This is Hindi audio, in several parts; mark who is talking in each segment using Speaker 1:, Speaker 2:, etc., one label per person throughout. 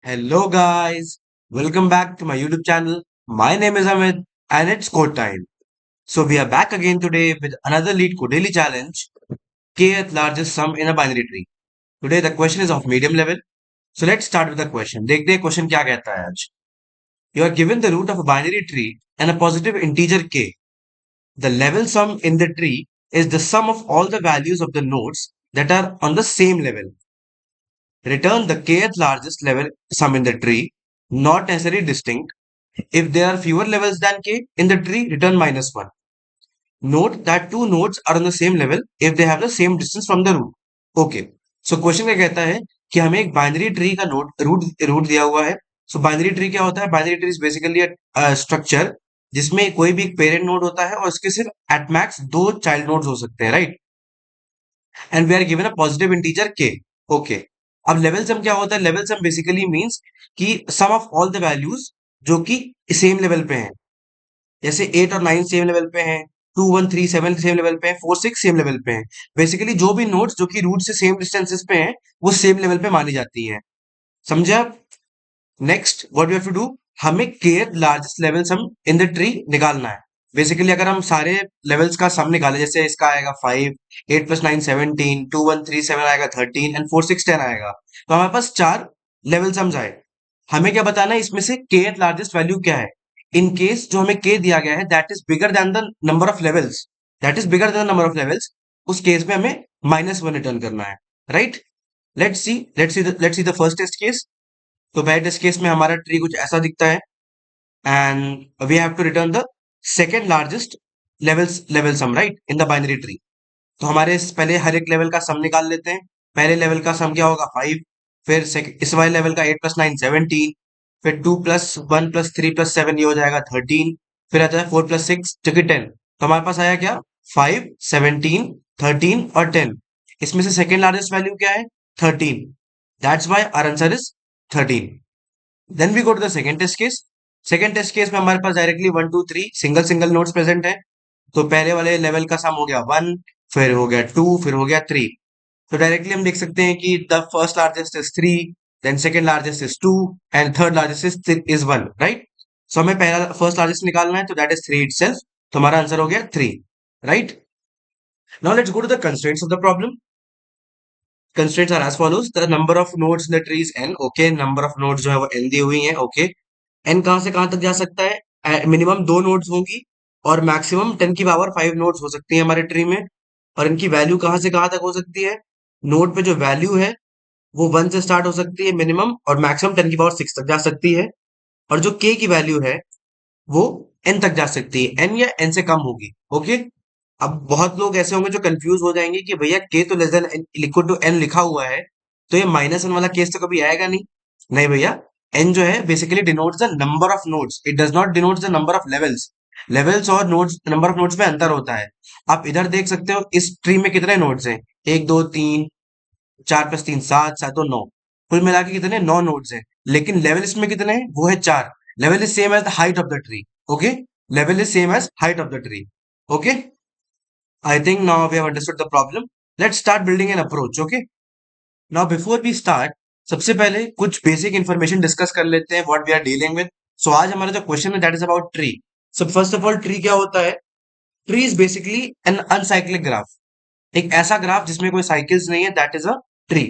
Speaker 1: Hello guys, welcome back to my YouTube channel. My name is Amit and it's code time. So we are back again today with another Lead Code Daily Challenge, kth largest sum in a binary tree. Today the question is of medium level. So let's start with the question. देखते हैं question क्या कहता है आज. You are given the root of a binary tree and a positive integer k. The level sum in the tree is the sum of all the values of the nodes that are on the same level. Return the kth largest level sum in the tree, not necessarily distinct. If there are fewer levels than k in the tree, return -1. Note that two nodes are on the same level if they have the same distance from the root. Okay. So question क्या कहता है कि हमें एक बाइनरी ट्री का नोड रूट दिया हुआ है. सो बाइनरी ट्री क्या होता है? Binary tree is basically structure जिसमें कोई भी पेरेंट नोड होता है और उसके सिर्फ एट मैक्स दो चाइल्ड नोड्स हो सकते हैं, right? And we are given a positive integer k. Okay. अब लेवल सम क्या होता है? लेवल सम बेसिकली मींस कि sum of all the values जो कि सेम लेवल पे हैं. जैसे 8 और 9 सेम लेवल पे हैं, 2 1 3 7 सेम लेवल पे हैं, 4 6 सेम लेवल पे हैं. बेसिकली जो भी नोड्स जो कि रूट से सेम डिस्टेंसेस पे हैं वो सेम लेवल पे मानी जाती हैं. समझे आप? Next what we have to do, हमें kth largest level sum in the tree निकालना है. बेसिकली अगर हम सारे लेवल्स का सम निकालें, जैसे इसका आएगा 5, 8 + 9 17, 2 1 3 7 आएगा 13 एंड 4 6 10 आएगा, तो हमारे पास चार लेवल सम्स आए. हमें क्या बताना है? इसमें से kth लार्जेस्ट वैल्यू क्या है. इन केस जो हमें k दिया गया है that is bigger than the number of levels, उस केस में हमें -1 रिटर्न करना है, right? Let's see the first test case. तो पहले टेस्ट केस में हमारा ट्री कुछ ऐसा दिखता है and we have to return the second largest level sum, right, in the binary tree. तो हमारे पहले हर एक लेवल का सम निकाल लेते हैं. पहले लेवल का सम क्या होगा? 5. फिर इस वाले लेवल का 8 + 9 17. फिर 2 + 1 + 3 + 7 ये हो जाएगा 13. फिर आता है 4 + 6 जो कि 10. तो हमारे पास आया क्या? 5 17 13 और 10. इसमें से सेकेंड लार्जेस्ट वैल्यू क्या है? 13. That's why our answer is 13. Then we go to the second test case. Second test case में हमारे पास directly 1 2 3 single single nodes present है. तो पहले वाले लेवल का सम हो गया 1, फिर हो गया 2, फिर हो गया 3. तो डायरेक्टली हम देख सकते हैं कि the first largest is 3, then second largest is 2 and third largest is 1, right? So हमें पहला फर्स्ट लार्जेस्ट निकालना है, तो दैट इज 3 इटसेल्फ. तो हमारा आंसर हो गया 3, right? Now let's go to the constraints of the problem. Constraints are as follows. The number of nodes in the tree is n. Okay, number of nodes जो है वो n दी हुई है. ओके. n कहां से कहां तक जा सकता है? मिनिमम दो नोड्स होंगी और मैक्सिमम 10⁵ नोड्स हो सकती है हमारे ट्री में. और इनकी वैल्यू कहां से कहां तक हो सकती है? नोड पे जो वैल्यू है वो 1 से स्टार्ट हो सकती है मिनिमम, और मैक्सिमम 10⁶ तक जा सकती है. और जो k की वैल्यू है वो n तक जा सकती है, n या n से कम होगी. ओके. अब बहुत लोग ऐसे होंगे जो कंफ्यूज हो जाएंगे कि भैया k तो less than equal to n लिखा हुआ है, तो ये -1 वाला केस तो कभी आएगा नहीं. नहीं भैया, n जो है basically denotes the number of nodes, it does not denotes the number of levels. Levels और नोड्स, नंबर ऑफ नोड्स में अंतर होता है. आप इधर देख सकते हो इस ट्री में कितने नोड्स हैं? 1 2 3 4 + 3 7 7 और 9. कुल मिला के कितने? 9 नोड्स हैं. लेकिन लेवल इसमें कितने हैं? वो है 4. Level is same as the height of the tree. Okay. Level is same as height of the tree. Okay. I think now we have understood the problem. Let's start building an approach. Okay. Now before we start, सबसे पहले कुछ बेसिक इंफॉर्मेशन डिस्कस कर लेते हैं what we are dealing with. So आज हमारा जो क्वेश्चन है that is about tree. So first of all tree क्या होता है? Tree is basically an uncyclic graph. एक ऐसा ग्राफ जिसमें कोई साइकिल्स नहीं है, that is a tree.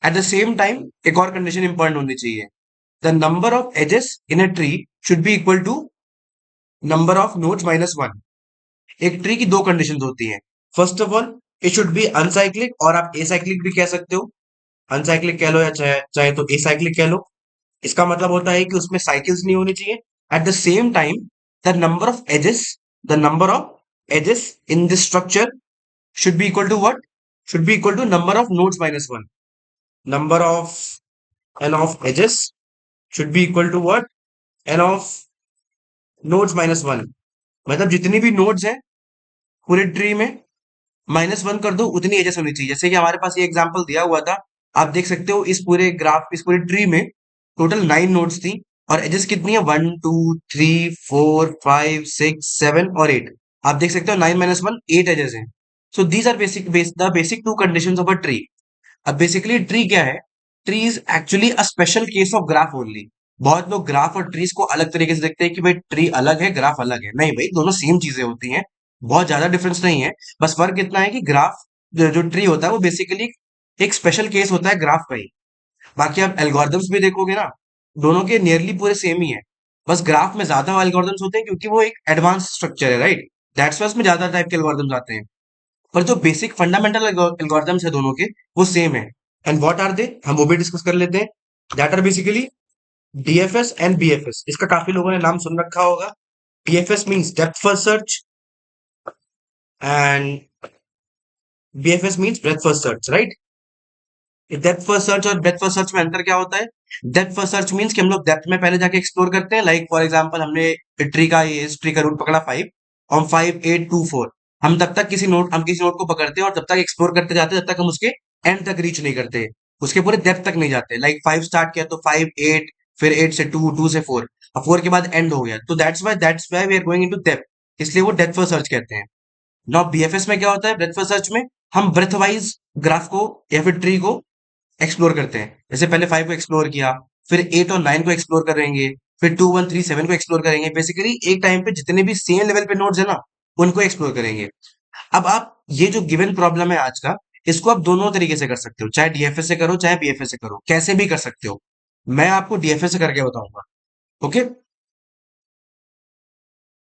Speaker 1: At the same time एक और कंडीशन इंपॉर्टेंट होनी चाहिए. The number of edges in a tree should be equal to number of nodes -1. एक ट्री की दो कंडीशंस होती हैं. First of all it should be uncyclic, और आप एसाइक्लिक भी कह सकते हो. अनसाइक्लिक कह लो या चाहे चाहे तो एसाइक्लिक कह लो. इसका मतलब होता है कि उसमें साइकिल्स नहीं होनी चाहिए. At the same time the number of edges, the number of edges in this structure should be equal to what? Should be equal to number of nodes -1. Number of n of edges should be equal to what? N of nodes -1. मतलब जितनी भी नोड्स हैं पूरे ट्री में -1 कर दो, उतनी एजेस होनी चाहिए. जैसे कि हमारे पास ये एग्जांपल दिया हुआ था, आप देख सकते हो इस पूरे ग्राफ, इस पूरे ट्री में टोटल 9 नोड्स थी और एजेस कितनी है? 1 2 3 4 5 6 7 और 8. आप देख सकते हो 9 - 1 8 एजेस हैं. So these are the basic two conditions of a tree. अब बेसिकली ट्री क्या है? Tree is actually a special case of graph only. बहुत लोग ग्राफ और ट्रीज को अलग तरीके से देखते हैं कि भाई ट्री अलग है ग्राफ अलग है। नहीं भाई, दोनों सेम चीजें होती हैं, बहुत ज्यादा डिफरेंस नहीं है। बस फर्क इतना है कि ग्राफ जो ट्री होता है वो बेसिकली एक स्पेशल केस होता है ग्राफ का ही। बाकी आप एल्गोरिदम्स भी देखोगे ना, दोनों के नियरली पूरे सेम ही है। बस ग्राफ में ज्यादा एल्गोरिदम्स होते हैं क्योंकि वो एक एडवांस स्ट्रक्चर है, राइट। दैट्स वाई उसमें ज्यादा टाइप के एल्गोरिदम्स आते हैं। पर जो बेसिक फंडामेंटल एल्गोरिदम्स है दोनों के, वो सेम है। एंड व्हाट आर दे, हम वो भी डिस्कस कर लेते हैं। That are basically DFS and BFS. इसका काफी लोगों ने नाम सुन रखा होगा। DFS means depth first search and BFS means breadth first search, right. Depth first search और ब्रेथ फर्स्ट सर्च में अंतर क्या होता है? डेप्थ फर्स्ट सर्च मींस कि हम लोग डेप्थ में पहले जाके एक्सप्लोर करते हैं। लाइक फॉर एग्जांपल, हमने ट्री का रूट पकड़ा 5 और 5 8 2 4, हम किसी नोट को पकड़ते हैं और तब तक एक्सप्लोर करते जाते हैं जब तक हम उसके एंड तक रीच नहीं करते, उसके पूरे डेप्थ तक नहीं जाते। लाइक 5 स्टार्ट किया तो 5 8, फिर 8 से 2, 2 से 4, और 4 के बाद एंड हो गया, तो that's why we are going into depth, इसलिए वो डेप्थ फर्स्ट सर्च कहते हैं। नाउ बीएफएस में क्या होता है? ब्रेथ फर्स्ट सर्च में हम ब्रेथ वाइज ग्राफ को या फिर ट्री को एक्सप्लोर करते हैं। जैसे पहले 5 को एक्सप्लोर किया, फिर 8 और 9 को एक्सप्लोर करेंगे, फिर 2 1 3 7 को एक्सप्लोर करेंगे। बेसिकली एक टाइम पे जितने भी सेम लेवल पे नोड्स है ना, उनको एक्सप्लोर करेंगे। अब आप ये जो गिवन प्रॉब्लम है आज का, इसको आप दोनों तरीके से कर सकते हो, चाहे डीएफएस से करो चाहे बीएफएस से करो, कैसे भी कर सकते हो। मैं आपको डीएफएस से करके बताऊंगा। ओके।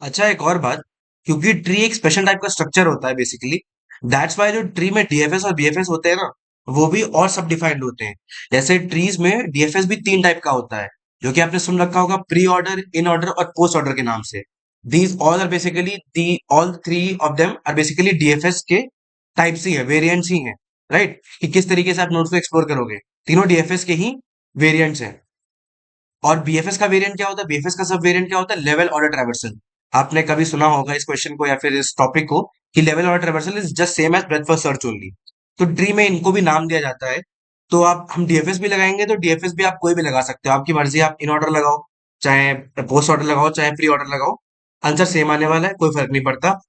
Speaker 1: अच्छा, एक और बात, क्योंकि ट्री एक स्पेशल टाइप का स्ट्रक्चर होता है बेसिकली, दैट्स वाई जो ट्री में डीएफएस और बीएफएस होते हैं ना, वो भी और सब डिफाइंड होते हैं। जैसे ट्रीज में डीएफएस भी 3 टाइप का होता है, जो कि आपने सुन रखा होगा, प्री ऑर्डर, इन ऑर्डर और पोस्ट ऑर्डर के नाम से। These all are basically the all 3 of them are basically DFS के टाइप्स ही है, वेरिएंट्स ही हैं, राइट। कि किस तरीके से आप नोट्स को एक्सप्लोर करोगे, तीनों डीएफएस के ही वेरिएंट्स हैं। और बीएफएस का वेरिएंट क्या होता है? बीएफएस का सब वेरिएंट क्या होता है? Level order traversal. आपने कभी सुना होगा इस क्वेश्चन को या फिर इस टॉपिक को, कि level order traversal is just same as breadth first search only. तो ट्री में इनको भी नाम दिया जाता है। तो आप हम डीएफएस भी लगाएंगे तो डीएफएस भी आप कोई भी लगा सकते हो, आपकी मर्जी। आप इन ऑर्डर लगाओ, चाहे पोस्ट ऑर्डर लगाओ, चाहे प्री ऑर्डर लगाओ, आंसर सेम आने वाला है, कोई फर्क नहीं पड़ता।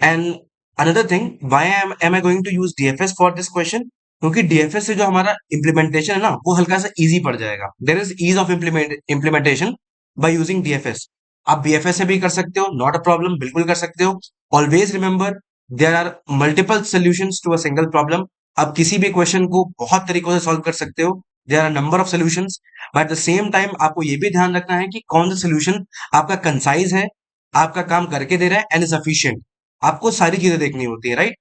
Speaker 1: And another thing, why am I going to use DFS for this question? क्योंकि डीएफएस से जो हमारा इम्प्लीमेंटेशन है ना, वो हल्का सा इजी पड़ जाएगा। There is ease of implementation by using DFS. आप बीएफएस से भी कर सकते हो, नॉट अ प्रॉब्लम, बिल्कुल कर सकते हो। Always remember, there are multiple solutions to a single problem. आप किसी भी क्वेश्चन को बहुत तरीकों से सॉल्व कर सकते हो। There are number of solutions, but at the same time आपको ये भी ध्यान रखना है कि कौन सा सोल्यूशन आपका कंसाइज है, आपका काम करके दे रहा है एंड इज एफिशिएंट। आपको सारी चीजें देखनी होती है, राइट।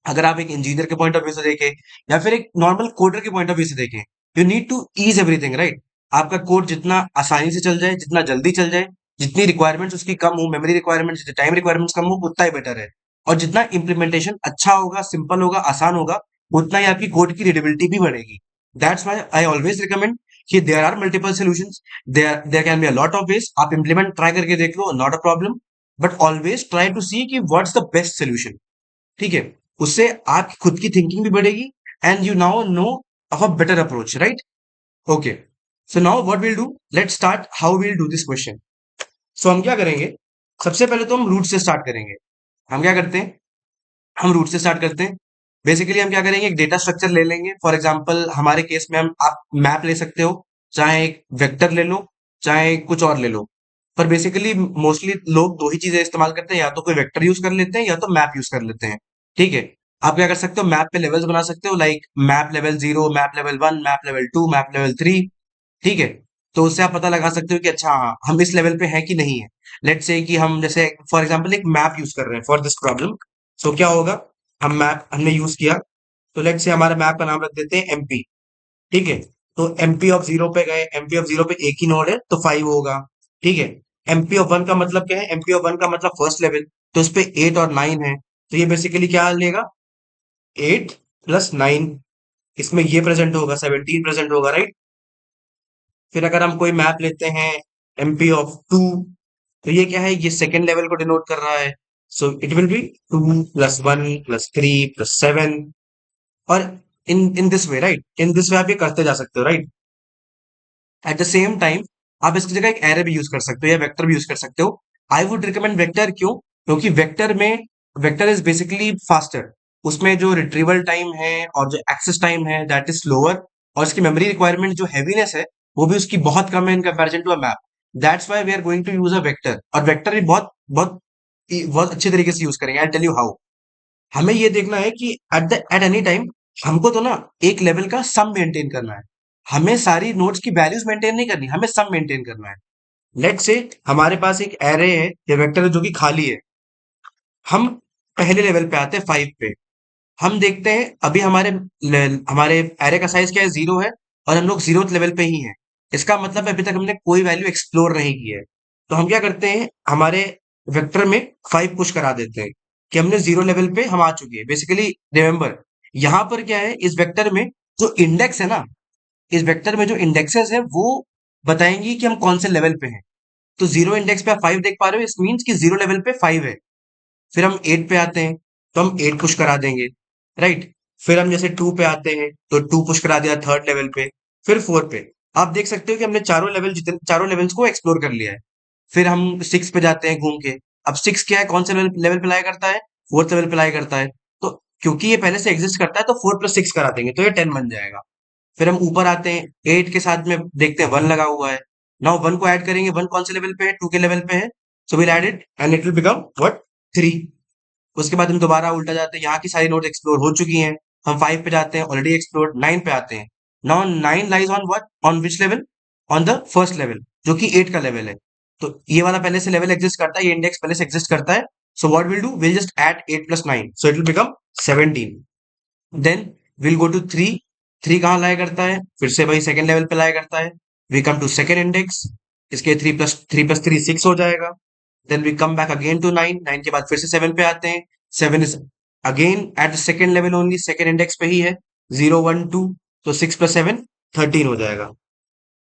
Speaker 1: अगर आप एक इंजीनियर के पॉइंट ऑफ व्यू से देखें या फिर एक नॉर्मल कोडर के पॉइंट ऑफ व्यू से देखें, you need to ease everything, right. आपका कोड जितना आसानी से चल जाए, जितना जल्दी चल जाए, जितनी रिक्वायरमेंट्स उसकी कम हो, मेमोरी रिक्वायरमेंट्स, जितनी टाइम रिक्वायरमेंट्स कम हो, उतना ही बेटर है। और जितना इंप्लीमेंटेशन अच्छा होगा, सिंपल होगा, आसान होगा, उतना ही आपकी कोड की रीडेबिलिटी भी बढ़ेगी। That's why I always recommend कि there are multiple solutions, there can be a lot of ways. आप इंप्लीमेंट ट्राई करके देख लो, not a problem, but always try to see कि व्हाट्स द बेस्ट सोल्यूशन। ठीक है। उससे आपकी खुद की थिंकिंग भी बढ़ेगी and you now know of a better approach, right. Okay, so now what will do, let's start how will do this question. So हम क्या करेंगे, सबसे पहले तो हम रूट से स्टार्ट करेंगे। हम क्या करते हैं, हम रूट से स्टार्ट करते हैं। बेसिकली हम क्या करेंगे, एक डेटा स्ट्रक्चर ले लेंगे। फॉर एग्जांपल हमारे केस में हम आप मैप ले सकते हो, चाहे एक वेक्टर ले लो, चाहे कुछ और ले लो। पर बेसिकली मोस्टली लोग दो ही चीजें इस्तेमाल करते हैं, या तो कोई वेक्टर यूज कर लेते हैं या तो मैप यूज कर लेते हैं। ठीक है। आप क्या कर सकते हो, मैप पे लेवल्स बना सकते हो, like map level 0, map level 1, map level 2, map level 3। ठीक है। तो उससे आप पता लगा सकते हो कि अच्छा हाँ, हम इस लेवल पे हैं कि नहीं है। लेट्स से कि हम जैसे फॉर एग्जांपल एक मैप यूज कर रहे हैं फॉर दिस प्रॉब्लम। सो क्या होगा, हम मैप हमने यूज किया, तो लेट्स से हमारे मैप का नाम रख देते हैं एमपी। ठीक है। तो एमपी ऑफ 0 पे गए, एमपी ऑफ 0 पे एक ही नोड है तो 5 होगा। ठीक है। एमपी ऑफ 1 का मतलब क्या है, एमपी ऑफ 1 का मतलब फर्स्ट लेवल, तो उस पे 8 और 9 है, तो ये बेसिकली क्या लेगा, 8 प्लस 9, इसमें ये प्रेजेंट होगा, 17 प्रेजेंट होगा, राइट। फिर अगर हम कोई मैप लेते हैं एमपी ऑफ 2, तो ये क्या है, ये सेकेंड लेवल को डिनोट कर रहा है। So it will be 2 plus 1 plus 3 plus 7। और in in this way, right, in this way आप ये करते जा सकते हो, right. At the same time आप इसकी जगह एक एरे भी यूज कर सकते हो या वेक्टर भी यूज कर सकते हो। आई वुड रिकमेंड वेक्टर, क्यों? क्योंकि वेक्टर इज बेसिकली फास्टर। उसमें जो रिट्रीवल टाइम है और जो एक्सेस टाइम है दैट इज स्लोअर, और इसकी मेमोरी रिक्वायरमेंट जो हैवीनेस है वो भी उसकी बहुत कम है in comparison to a map. That's why we are going to use a vector, और वेक्टर भी बहुत बहुत बहुत अच्छे तरीके से यूज करेंगे। I tell you how. हमें ये देखना है कि एट एनी टाइम हमको तो ना एक लेवल का सम मेंटेन करना है। हमें सारी नोड्स की वैल्यूज मेंटेन नहीं करनी, हमें सम मेंटेन करना है। लेट्स से हमारे पास एक एरे है या वेक्टर है जो कि खाली है। हम पहले लेवल पे आते हैं 5 पे। हम देखते हैं अभी हमारे एरे का साइज क्या है, 0 है, और हम लोग 0th लेवल पे ही हैं। इसका मतलब है अभी तक हमने कोई वैल्यू एक्सप्लोर नहीं की है। तो हम क्या करते हैं, हमारे वेक्टर में 5 पुश करा देते हैं कि हमने 0 लेवल पे हम आ चुके हैं। बेसिकली रिमेंबर, यहाँ पर क्या है, इस वेक्टर में जो इंडेक्स है ना, इस वेक्टर में जो इंडेक्सेस है वो बताएंगी कि हम कौन से लेवल पे हैं। तो 0 इंडेक्स पे आप 5 देख पा रहे हो, इस मीन्स कि 0 लेवल पे 5 है। फिर हम 8 पे आते हैं तो हम 8 पुश करा देंगे, राइट। फिर हम जैसे 2 पे आते हैं तो 2 पुश करा दिया थर्ड लेवल पे। फिर 4 पे आप देख सकते हो कि हमने चारों लेवल्स को एक्सप्लोर कर लिया है। फिर हम 6 पे जाते हैं घूम के। अब 6 क्या है, कौन से लेवल लेवल पे लाई करता है, 4th लेवल पे लाई करता है। तो क्योंकि ये पहले से एग्जिस्ट करता है तो 4 प्लस 6 करा देंगे तो ये 10 बन जाएगा। फिर हम ऊपर आते हैं, 8 के साथ में देखते हैं 1 लगा हुआ है। नाउ 1 को ऐड करेंगे, 1 कौन से लेवल पे है, 2 के लेवल पे है। So will add it and it will become what, 3। उसके बाद हम दोबारा उल्टा जाते हैं, यहाँ की सारी नोट्स एक्सप्लोर हो चुकी हैं। हम 5 पे जाते हैं, ऑलरेडी एक्सप्लोर्ड। 9 पे आते हैं। Now 9 lies on what, on which level, on the first level, जो कि 8 का लेवल है। तो ये वाला पहले से लेवल एग्जिस्ट करता है, ये इंडेक्स पहले से एग्जिस्ट करता है। So what will do, will just add 8 plus 9, so it will become 17। Then will go to 3। 3 कहाँ लाया करता है, फिर से वही सेकंड लेवल पे लाया करता है। We come to second index, इसके 3 प्लस 3 6 हो जाएगा। Then we come back again to 9। 9 के बाद फिर से 7 पे आते हैं। 7 is again at the second level only, second index पे ही है। 0 1 2, तो 6 प्लस 7 13 हो जाएगा।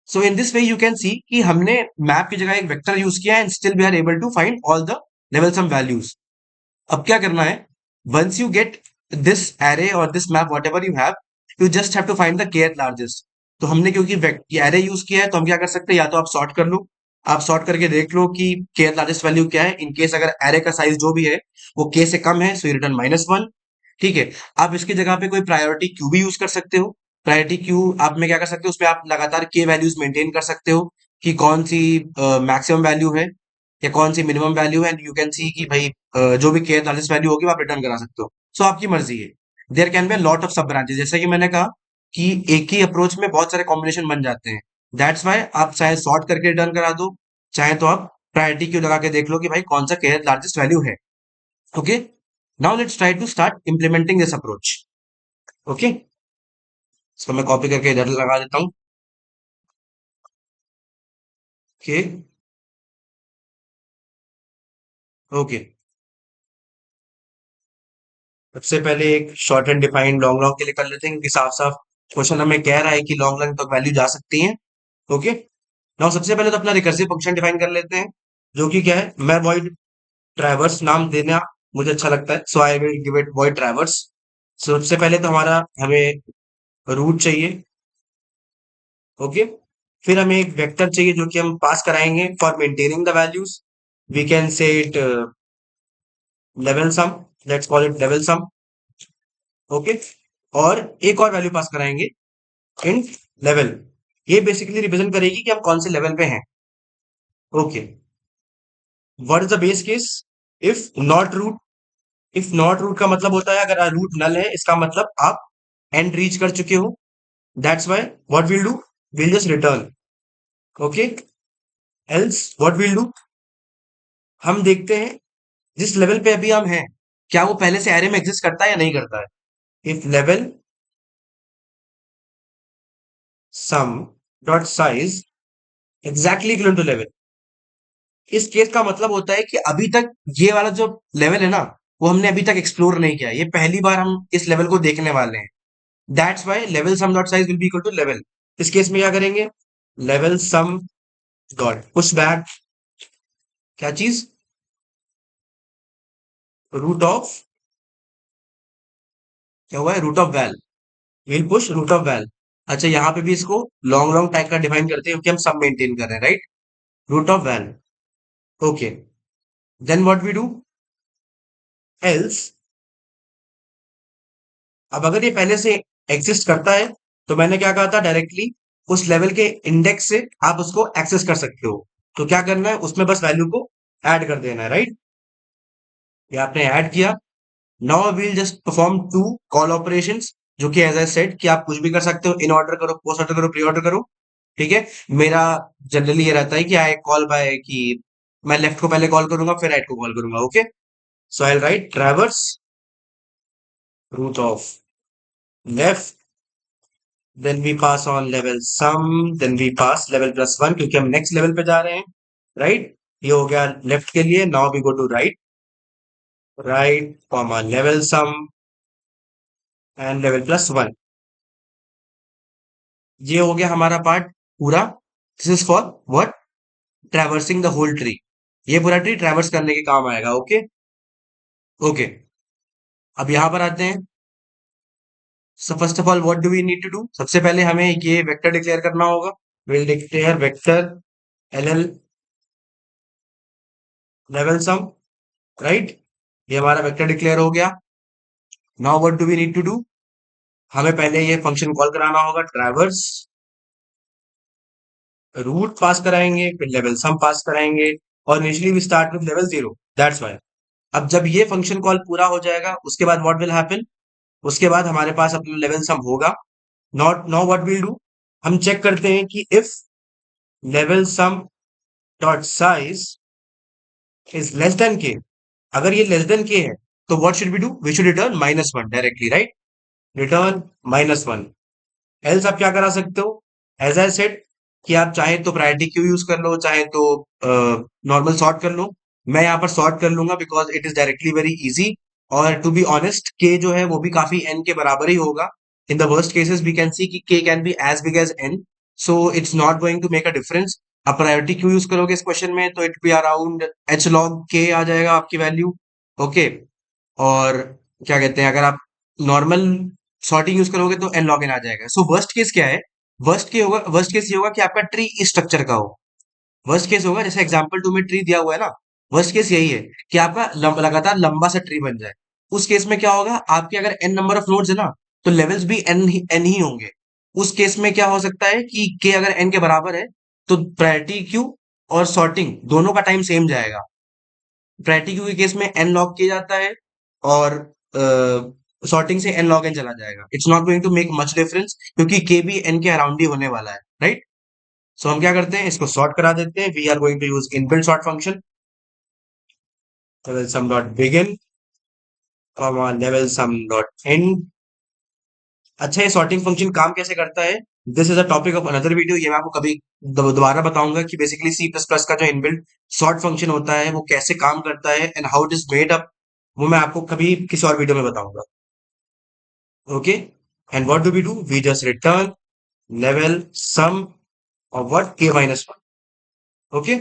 Speaker 1: So in this way you can see कि हमने मैप की जगह एक वेक्टर यूज किया है and still we are able to find all the level sum values. अब क्या करना है, once you get this array और this map whatever you have, you just have to find the kth largest. तो हमने क्योंकि एरे यूज किया है तो हम क्या कर सकते हैं, या तो आप सॉर्ट कर लो, आप सॉर्ट करके देख लो कि kth लार्जेस्ट वैल्यू क्या है। इन केस अगर एरे का साइज जो भी है वो k से कम है, सो यू रिटर्न -1। ठीक है। आप इसकी जगह पे कोई प्रायोरिटी क्यू भी यूज कर सकते हो। प्रायोरिटी क्यू आप में क्या कर सकते हो, उसमें आप लगातार k वैल्यूज मेंटेन कर सकते हो कि कौन सी मैक्सिमम वैल्यू है या कौन सी मिनिमम वैल्यू है, एंड यू कैन सी कि भाई जो भी kth लार्जेस्ट वैल्यू होगी वो आप रिटर्न करा सकते हो। सो आपकी मर्जी है। There can be a lot of sub branches, जैसा कि मैंने कहा कि एक ही अप्रोच में बहुत सारे कॉम्बिनेशन बन जाते हैं। दैट्स वाई आप चाहे सॉर्ट करके रिटर्न करा दो, चाहे तो आप प्रायोरिटी क्यू लगा के देख लो कि भाई कौन सा kth लार्जेस्ट वैल्यू है। Okay, now let's try to start implementing this approach. Okay, इसको मैं कॉपी करके इधर लगा देता हूँ। ओके ओके, सबसे पहले एक short and defined long long के लिए कर लेते हैं, क्योंकि साफ साफ क्वेश्चन हमें कह रहा है कि लॉन्ग लॉन्ग तक वैल्यू जा सकती है। ओके, नाउ सबसे पहले तो अपना रिकर्सिव फंक्शन डिफाइन कर लेते हैं, जो कि क्या है, मैं वॉइड ट्रैवर्स नाम देना मुझे अच्छा लगता है, so I will give it void traverse. सबसे पहले तो हमारा हमें रूट चाहिए। ओके, फिर हमें एक वेक्टर चाहिए जो कि हम पास कराएंगे for maintaining the values. We can say it level sum, let's call it level sum. Okay, और एक और वैल्यू पास कराएंगे, इंट लेवल। ये बेसिकली रिप्रेजेंट करेगी कि हम कौन से लेवल पे हैं। Okay, what is the base case, if not root. If not root का मतलब होता है अगर रूट नल है, इसका मतलब आप एंड रीच कर चुके हो। That's why what will do, will just return. Okay, else what will do, हम देखते हैं जिस लेवल पे अभी हम हैं क्या वो पहले से एरे में एग्जिस्ट करता है या नहीं करता है। If level sum dot size exactly equal to level, इस केस का मतलब होता है कि अभी तक ये वाला जो लेवल है ना, वो हमने अभी तक एक्सप्लोर नहीं किया, ये पहली बार हम इस लेवल को देखने वाले हैं। That's why level sum dot size will be equal to level. इस केस में क्या करेंगे, level sum dot push back, क्या चीज, रूट ऑफ, क्या हुआ है, root of val. Will push root of val. अच्छा, यहाँ पे भी इसको लॉन्ग लॉन्ग टाइप का डिफाइन करते हैं क्योंकि हम सब मेंटेन कर रहे हैं, right. Root of val. Okay, then what we do, else, अब अगर ये पहले से एग्जिस्ट करता है तो मैंने क्या कहा था, डायरेक्टली उस लेवल के इंडेक्स से आप उसको एक्सेस कर सकते हो। तो क्या करना है, उसमें बस वैल्यू को ऐड कर देना है, राइट? ये आपने ऐड किया। Now we'll just perform two call operations, जो कि एज आई सेड कि आप कुछ भी कर सकते हो, इन ऑर्डर करो, पोस्ट ऑर्डर करो, प्री ऑर्डर करो। ठीक है। मेरा जनरली ये रहता है कि आई कॉल बाय, कि मैं लेफ्ट को पहले कॉल करूंगा फिर राइट को कॉल करूंगा। Okay, so I write traverse root of left, then we pass on level sum, then we pass level plus one, क्योंकि हम नेक्स्ट लेवल पे जा रहे हैं, राइट? ये हो गया लेफ्ट के लिए। Now we go to right, right comma level sum and level plus one. ये हो गया हमारा पार्ट पूरा। This is for what? Traversing the whole tree. ये पूरा ट्री ट्रैवर्स करने के काम आएगा। Okay, okay. अब यहां पर आते हैं। So first of all what do we need to do? सबसे पहले हमें ये वेक्टर डिक्लेयर करना होगा। Will declare vector l l level sum, right? ये हमारा वेक्टर डिक्लेयर हो गया। Now what do we need to do? हमें पहले ये फंक्शन कॉल कराना होगा, ट्रैवर्स रूट पास कराएंगे, फिर लेवल सम पास कराएंगे, और initially we start with level zero, that's why. अब जब ये फंक्शन कॉल पूरा हो जाएगा, उसके बाद व्हाट विल हैपन? उसके बाद हमारे पास अपना लेवल सम होगा। Not now what will do? हम चेक करते हैं कि if level sum dot size is less than k, अगर ये लेस देन के है, तो what should we do? We should return minus one directly, right? Return minus one. Else आप क्या करा सकते हो? एज आई सेड कि आप चाहे तो प्रायोरिटी क्यू यूज कर लो, चाहे तो नॉर्मल सॉर्ट कर लो। मैं यहाँ पर सॉर्ट कर लूंगा because it is directly very easy. और टू बी ऑनेस्ट, के जो है वो भी काफी एन के बराबर ही होगा। In the worst cases we can see कि k can be as big as n, so it's not going to make a difference. आप प्रायोरिटी क्यू यूज करोगे इस क्वेश्चन में तो it be around h log k आ जाएगा आपकी वैल्यू। ओके। और क्या कहते हैं, अगर आप नॉर्मल सॉर्टिंग यूज करोगे तो एन लॉग एन आ जाएगा। सो वर्स्ट केस क्या है? वर्स्ट केस ये होगा कि आपका ट्री इस स्ट्रक्चर का हो। वर्स्ट केस होगा, जैसे एग्जांपल 2 में ट्री दिया हुआ है ना, वर्स्ट केस यही है कि आपका लगातार लंबा सा ट्री बन जाए। उस केस में क्या होगा, आपके अगर एन नंबर ऑफ नोड्स है ना, तो लेवल्स भी एन ही होंगे। उस केस में क्या हो सकता है कि के अगर एन के बराबर है, तो प्रायोरिटी क्यू और सॉर्टिंग दोनों का टाइम सेम जाएगा। प्रायोरिटी क्यू के केस में एन लॉग किया जाता है, और सॉर्टिंग से एन लॉग एन चला जाएगा। It's not going to make much difference, क्योंकि के भी एन के अराउंड ही होने वाला है, राइट? सो हम क्या करते हैं, इसको सॉर्ट करा देते हैं। We are going to use inbuilt sort function, level sum dot begin comma level sum dot end. अच्छा, ये सॉर्टिंग फंक्शन काम कैसे करता है? This is a topic of another video. ये मैं आपको कभी दोबारा बताऊंगा कि बेसिकली सी प्लस प्लस का जो इनबिल्ट सॉर्ट फंक्शन होता है वो कैसे काम करता है and how it is made up. वो मैं आपको कभी किसी और वीडियो में बताऊंगा। Okay, and what do we do? We just return level sum of what? K minus one. Okay,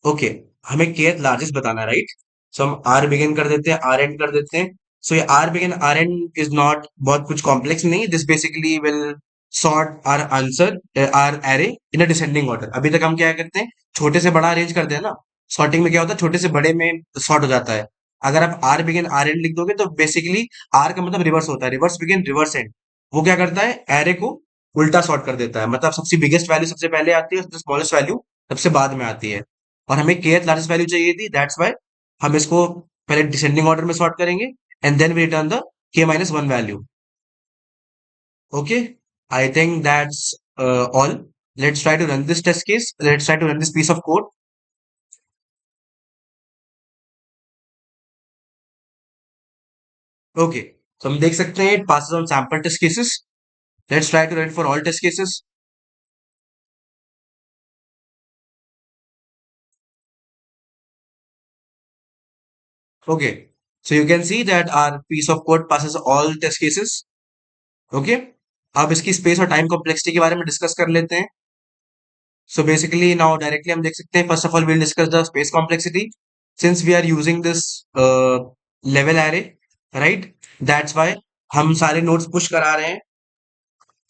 Speaker 1: okay. हमें केथ लार्जेस्ट बताना है, राइट? सो हम आर बिगिन कर देते हैं, आर एंड कर देते हैं। सो ये r begin r end is not बहुत कुछ कॉम्प्लेक्स नहीं। This basically will sort our answer our array in a descending order. अभी तक हम क्या करते हैं, छोटे से बड़ा अरेंज करते हैं ना। सॉर्टिंग में क्या होता है, छोटे से बड़े में सॉर्ट हो जाता है। अगर आप आर बिगिन आर एंड लिख दोगे तो बेसिकली आर का मतलब रिवर्स होता है, रिवर्स बिगिन रिवर्स एंड। वो क्या करता है, एरे को उल्टा सॉर्ट कर देता है। मतलब सबसे बिगेस्ट वैल्यू सबसे पहले आती है, सबसे स्मॉलेस्ट वैल्यू सबसे बाद में आती है। और हमें kth लार्जेस्ट वैल्यू चाहिए थी, दैट्स वाई हम इसको पहले डिसेंडिंग ऑर्डर में सॉर्ट करेंगे and then we return the k minus one value. Okay, I think that's all. Let's try to run this test case, let's try to run this piece of code. Okay, तो हम देख सकते हैं it passes on sample test cases. Let's try to run for all test cases. Okay, so you can see that our piece of code passes all test cases. Okay, अब इसकी स्पेस और टाइम कॉम्प्लेक्सिटी के बारे में डिस्कस कर लेते हैं। सो बेसिकली नाउ डायरेक्टली हम देख सकते हैं, first of all we'll discuss the space complexity since we are using this level array, right? That's why हम सारे नोड्स पुश करा रहे हैं,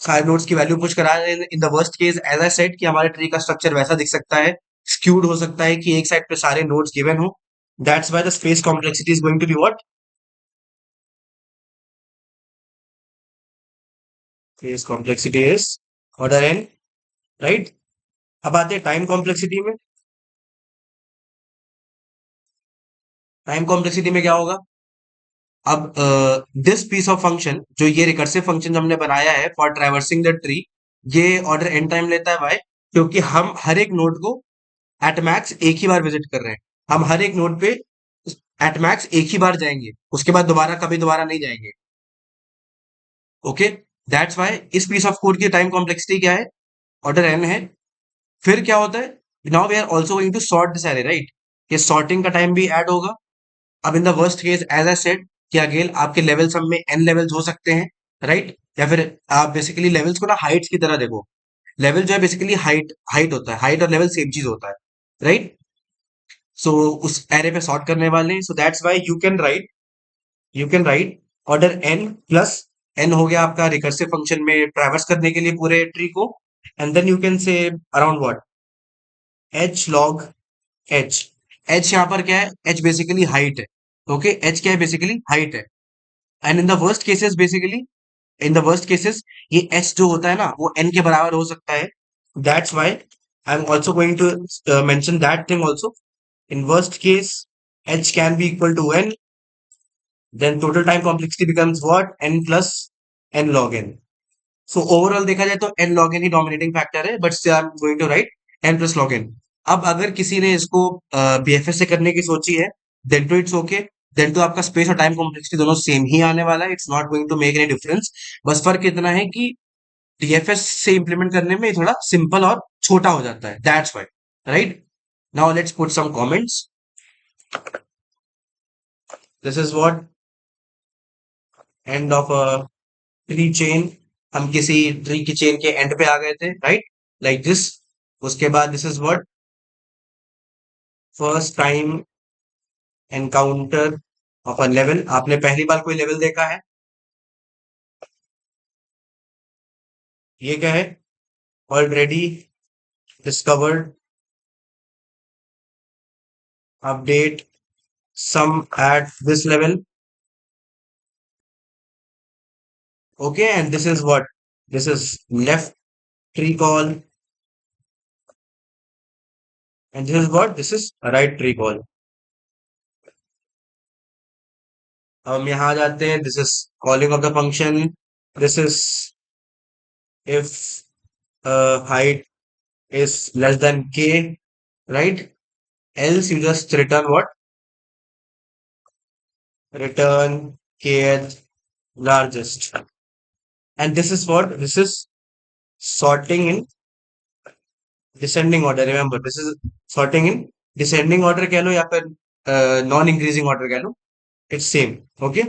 Speaker 1: सारे नोड्स की वैल्यू पुश करा रहे हैं। In the worst case as I said कि हमारे ट्री का स्ट्रक्चर वैसा दिख सकता है, स्क्यूड हो सकता है कि एक साइड पे सारे नोड्स गिवन हो। That's why the space complexity is going to be what? Case complexity is order n, right. अब आते हैं टाइम कॉम्प्लेक्सिटी में। टाइम कॉम्प्लेक्सिटी में क्या होगा? अब दिस पीस ऑफ फंक्शन, जो ये रिकर्सिव फंक्शन हमने बनाया है फॉर ट्रैवर्सिंग द ट्री, ये ऑर्डर n टाइम लेता है। वाई? क्योंकि हम हर एक नोड को एट मैक्स एक ही बार विजिट कर रहे हैं। हम हर एक नोड पे एट मैक्स एक ही बार जाएंगे, उसके बाद दोबारा कभी दोबारा नहीं जाएंगे। ओके, दैट्स वाई इस पीस ऑफ कोड की टाइम कॉम्प्लेक्सिटी क्या है? ऑर्डर n है। फिर क्या होता है? Now we are also going to sort this array, right. ये सॉर्टिंग का टाइम भी ऐड होगा। अब in the worst case as I said कि अगेन आपके लेवल सब में n लेवल्स हो सकते हैं, राइट। या फिर आप बेसिकली लेवल्स को ना हाइट्स की तरह देखो। लेवल जो है बेसिकली हाइट हाइट होता है, हाइट और लेवल सेम चीज होता है, राइट। सो उस एरे पे सॉर्ट करने वाले हैं। So that's why you can write order n plus n हो गया आपका रिकर्सिव फंक्शन में ट्रैवर्स करने के लिए पूरे ट्री को। And then you can say around what, h log h। h यहाँ पर क्या है? h बेसिकली हाइट है। ओके, h क्या है? बेसिकली हाइट है। And in the worst cases ये h जो होता है ना, वो n के बराबर हो सकता है। That's why I am also going to mention that thing also. In worst case, h can be equal to n, then total time complexity becomes what? N plus n log n. So overall देखा जाए तो n log n ही dominating factor है, but still I'm going to write n plus log n. अब अगर किसी ने इसको BFS से करने की सोची है, then to it's okay. then तो आपका स्पेस और टाइम कॉम्प्लेक्सिटी दोनों सेम ही आने वाला है। It's not going to make any difference. बस फर्क इतना है कि DFS से इंप्लीमेंट करने में ये थोड़ा सिंपल और छोटा हो जाता है। That's why, right. Now let's put some comments. This is what end of a tree chain. हम किसी ट्री की चेन के एंड पे आ गए थे, राइट, लाइक दिस। उसके बाद this is what first time encounter of a level. आपने पहली बार कोई लेवल देखा है? ये क्या है? Already discovered, update sum at this level. Okay, and this is what, this is left tree call, and this is what, this is right tree call. हम यहाँ आ जाते हैं। This is calling of the function. This is if height is less than k, right? Else you just return what? Return kth largest. And this is what? This is sorting in descending order. Remember, this is sorting in descending order कह लो या फिर non increasing order कह लो. It's same. Okay.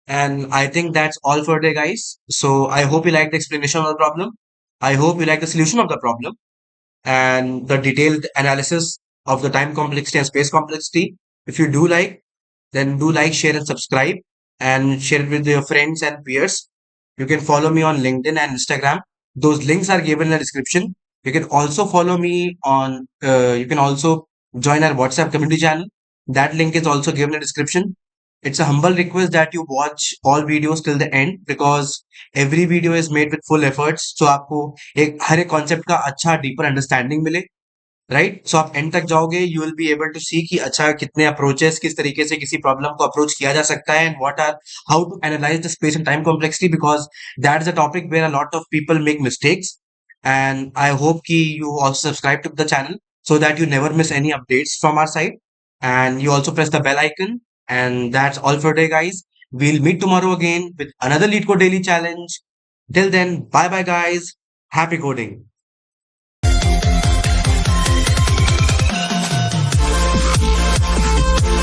Speaker 1: And I think that's all for today, guys. So I hope you like the explanation of the problem. I hope you like the solution of the problem and the detailed analysis of the time complexity and space complexity. If you do like, then do like, share, and subscribe, and share it with your friends and peers. You can follow me on LinkedIn and Instagram. Those links are given in the description. You can also follow me on, you can also join our WhatsApp community channel. That link is also given in the description. It's a humble request that you watch all videos till the end because every video is made with full efforts. So आपको एक हर एक कॉन्सेप्ट का अच्छा डीपर अंडरस्टैंडिंग मिले, राइट। सो आप एंड तक जाओगे, you will be able to see कि अच्छा कितने अप्रोचेस, किस तरीके से किसी प्रॉब्लम को अप्रोच किया जा सकता है, and what are, how to analyse the space and time complexity, because that is a topic where a lot of people make mistakes. And I hope कि you also subscribe to the channel so that you never miss any updates from our side, and you also press the bell icon. And that's all for today, guys. We'll meet tomorrow again with another LeetCode daily challenge. Till then, bye bye, guys. Happy coding.